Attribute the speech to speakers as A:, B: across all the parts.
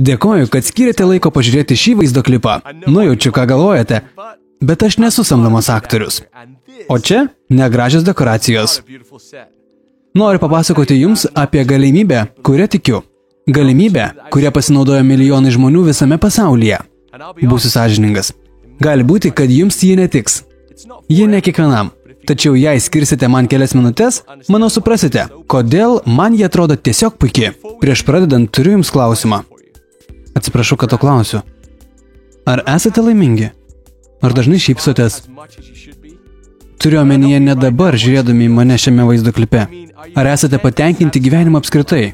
A: Dėkoju, kad skyrėte laiko pažiūrėti šį vaizdo klipą. Nujaučiu, ką galvojate, bet aš nesu samdomas aktorius. O čia negražios dekoracijos. Noriu papasakoti jums apie galimybę, kurią tikiu. Galimybę, kurią pasinaudoja milijonai žmonių visame pasaulyje. Būsiu sąžiningas. Gali būti, kad jums ji netiks. Ji ne kiekvienam. Tačiau jei skirsite man kelias minutės, manau suprasite, kodėl man jie atrodo tiesiog puikiai. Prieš pradedant turiu jums klausimą. Atsiprašau, kad to klausiu. Ar esate laimingi? Ar dažnai šypsotės? Turiu omenyje ne dabar, žiūrėdami į mane šiame vaizdo klipe. Ar esate patenkinti gyvenimą apskritai?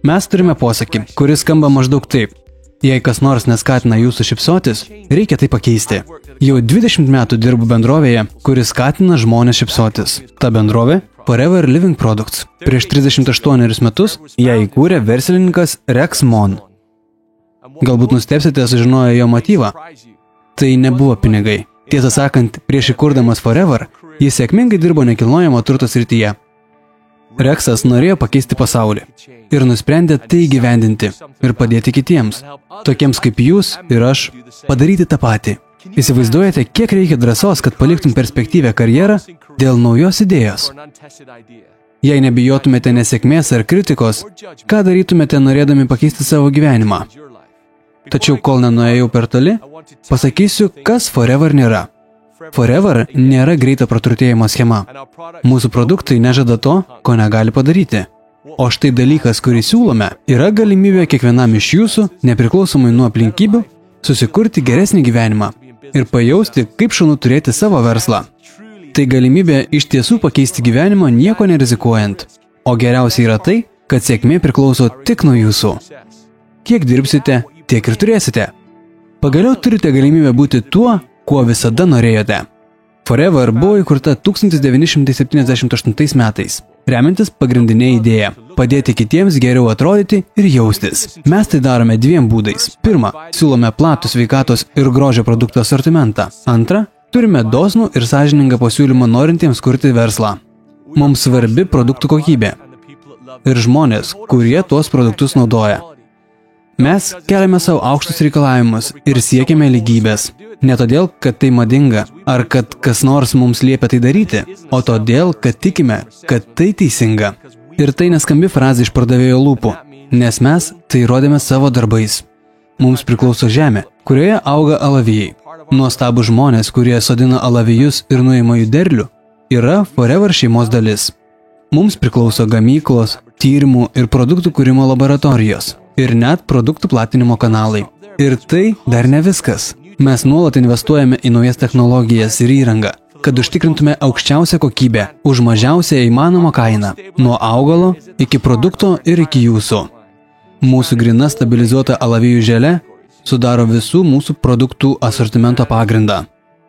A: Mes turime posakį, kuris skamba maždaug taip. Jei kas nors neskatina jūsų šypsotis, reikia tai pakeisti. Jau 20 metų dirbu bendrovėje, kuris skatina žmonės šypsotis. Ta bendrovė – Forever Living Products. Prieš 38 metus ją įkūrė verslininkas Rex Mon. Galbūt nustebsite sužinoję jo motyvą. Tai nebuvo pinigai. Tiesą sakant, prieš įkurdamas Forever, jis sėkmingai dirbo nekilnojamo turto srityje. Rexas norėjo pakeisti pasaulį ir nusprendė tai įgyvendinti ir padėti kitiems, tokiems kaip jūs ir aš, padaryti tą patį. Įsivaizduojate, kiek reikia drąsos, kad paliktum perspektyvę karjerą dėl naujos idėjos. Jei nebijotumėte nesėkmės ar kritikos, ką darytumėte norėdami pakeisti savo gyvenimą? Tačiau kol nenuėjau per toli, pasakysiu, kas Forever nėra. Forever nėra greito praturtėjimo schema. Mūsų produktai nežada to, ko negali padaryti. O štai dalykas, kurį siūlome, yra galimybė kiekvienam iš jūsų, nepriklausomai nuo aplinkybių, susikurti geresnį gyvenimą ir pajausti, kaip šaunu turėti savo verslą. Tai galimybė iš tiesų pakeisti gyvenimą nieko nerizikuojant. O geriausia yra tai, kad sėkmė priklauso tik nuo jūsų. Kiek dirbsite, tiek ir turėsite. Pagaliau turite galimybę būti tuo, kuo visada norėjote. Forever buvo įkurta 1978 metais, remiantis pagrindinė idėja – padėti kitiems geriau atrodyti ir jaustis. Mes tai darome dviem būdais. Pirma, siūlome platų sveikatos ir grožio produktų asortimentą. Antra, turime dosnų ir sąžiningą pasiūlymą norintiems kurti verslą. Mums svarbi produktų kokybė ir žmonės, kurie tuos produktus naudoja. Mes keliame savo aukštus reikalavimus ir siekiame lygybės. Ne todėl, kad tai madinga, ar kad kas nors mums liepia tai daryti, o todėl, kad tikime, kad tai teisinga. Ir tai neskambi frazė iš pardavėjo lūpų, nes mes tai rodėme savo darbais. Mums priklauso žemė, kurioje auga alavijai. Nuostabų žmonės, kurie sodina alavijus ir nuima jų derlių, yra Forever šeimos dalis. Mums priklauso gamyklos, tyrimų ir produktų kūrimo laboratorijos. Ir net produktų platinimo kanalai. Ir tai dar ne viskas. Mes nuolat investuojame į naujas technologijas ir įrangą, kad užtikrintume aukščiausią kokybę už mažiausią įmanomą kainą, nuo augalo iki produkto ir iki jūsų. Mūsų gryna stabilizuota alavijų želė sudaro visų mūsų produktų asortimento pagrindą.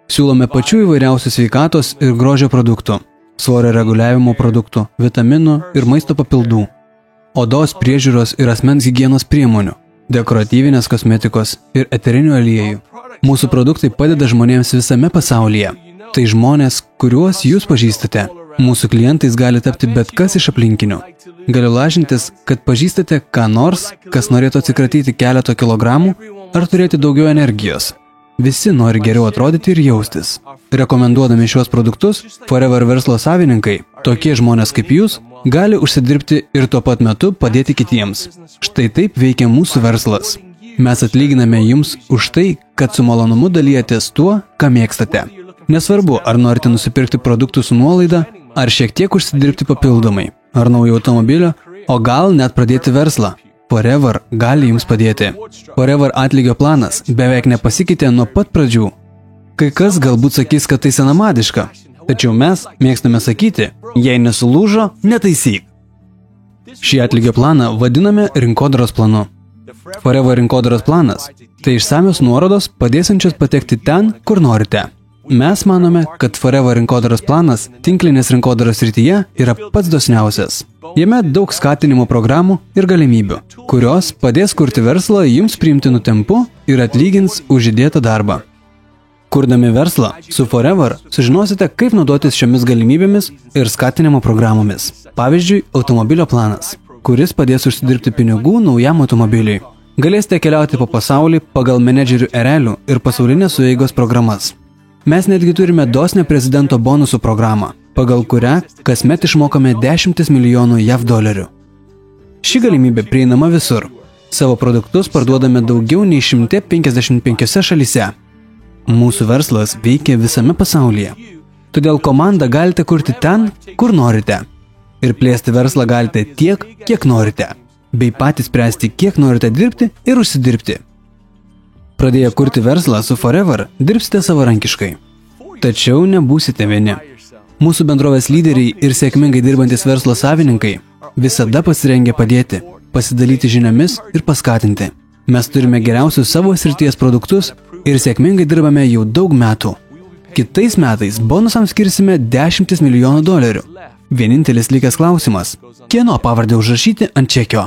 A: Siūlome pačių įvairiausių sveikatos ir grožio produktų, svorio reguliavimo produktų, vitaminų ir maisto papildų, odos priežiūros ir asmens higienos priemonių, dekoratyvinės kosmetikos ir eterinių aliejų. Mūsų produktai padeda žmonėms visame pasaulyje. Tai žmonės, kuriuos jūs pažįstate. Mūsų klientais gali tapti bet kas iš aplinkinių. Galiu lažintis, kad pažįstate ką nors, kas norėtų atsikratyti keleto kilogramų ar turėti daugiau energijos. Visi nori geriau atrodyti ir jaustis. Rekomenduodami šiuos produktus, Forever verslo savininkai, tokie žmonės kaip jūs, gali užsidirbti ir tuo pat metu padėti kitiems. Štai taip veikia mūsų verslas. Mes atlyginame jums už tai, kad su malonumu dalijatės tuo, ką mėgstate. Nesvarbu, ar norite nusipirkti produktų su nuolaida, ar šiek tiek užsidirbti papildomai, ar naujo automobilio, o gal net pradėti verslą. Forever gali jums padėti. Forever atlygio planas beveik nepasikeitė nuo pat pradžių. Kai kas galbūt sakys, kad tai senamadiška, tačiau mes mėgstame sakyti, jei nesulūžo, netaisyk. Šį atlygio planą vadiname rinkodaros planu. Forever rinkodaros planas – tai išsamios nuorodos padėsiančios patekti ten, kur norite. Mes manome, kad Forever rinkodaros planas tinklinės rinkodaros srityje yra pats dosniausias. Jame daug skatinimo programų ir galimybių, kurios padės kurti verslą jums priimtinu tempu ir atlygins už įdėtą darbą. Kurdami verslą su Forever sužinosite, kaip naudotis šiomis galimybėmis ir skatinimo programomis. Pavyzdžiui, automobilio planas, kuris padės užsidirbti pinigų naujam automobiliui. Galėsite keliauti po pasaulį pagal menedžerių erelių ir pasaulinės sueigos programas. Mes netgi turime dosnę prezidento bonusų programą, pagal kurią kasmet išmokame 10 milijonų JAV dolerių. Ši galimybė prieinama visur. Savo produktus parduodame daugiau nei 155 šalyse. Mūsų verslas veikia visame pasaulyje. Todėl komandą galite kurti ten, kur norite. Ir plėsti verslą galite tiek, kiek norite. Bei patys spręsti, kiek norite dirbti ir užsidirbti. Pradėję kurti verslą su Forever, dirbsite savarankiškai. Tačiau nebūsite vieni. Mūsų bendrovės lyderiai ir sėkmingai dirbantis verslo savininkai visada pasirengę padėti, pasidalyti žiniomis ir paskatinti. Mes turime geriausius savo srities produktus ir sėkmingai dirbame jau daug metų. Kitais metais bonusams skirsime 10 milijonų dolerių. Vienintelis likęs klausimas – kieno pavardę užrašyti ant čekio?